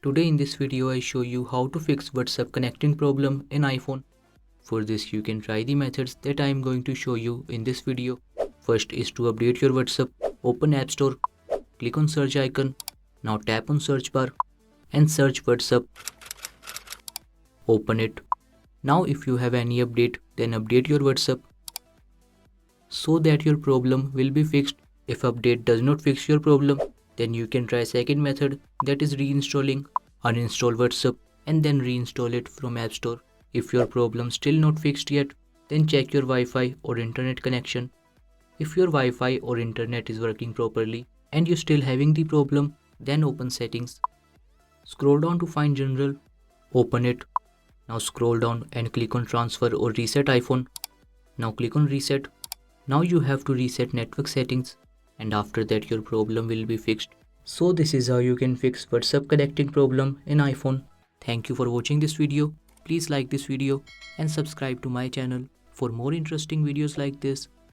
Today in this video I show you how to fix WhatsApp connecting problem in iPhone. For this you can try the methods that I am going to show you in this video. First is to update your WhatsApp. Open App Store, click on search icon. Now tap on search bar and search WhatsApp. Open it. Now if you have any update, then update your WhatsApp so that your problem will be fixed. If update does not fix your problem, then you can try second method, that is reinstalling. Uninstall WhatsApp and then reinstall it from App Store. If your problem still not fixed yet, then check your Wi-Fi or internet connection. If your Wi-Fi or internet is working properly and you still having the problem, then open settings. Scroll down to find general. Open it. Now scroll down and click on transfer or reset iPhone. Now click on reset. Now you have to reset network settings and after that your problem will be fixed. So this is how you can fix WhatsApp connecting problem in iPhone. Thank you for watching this video. Please like this video and subscribe to my channel for more interesting videos like this.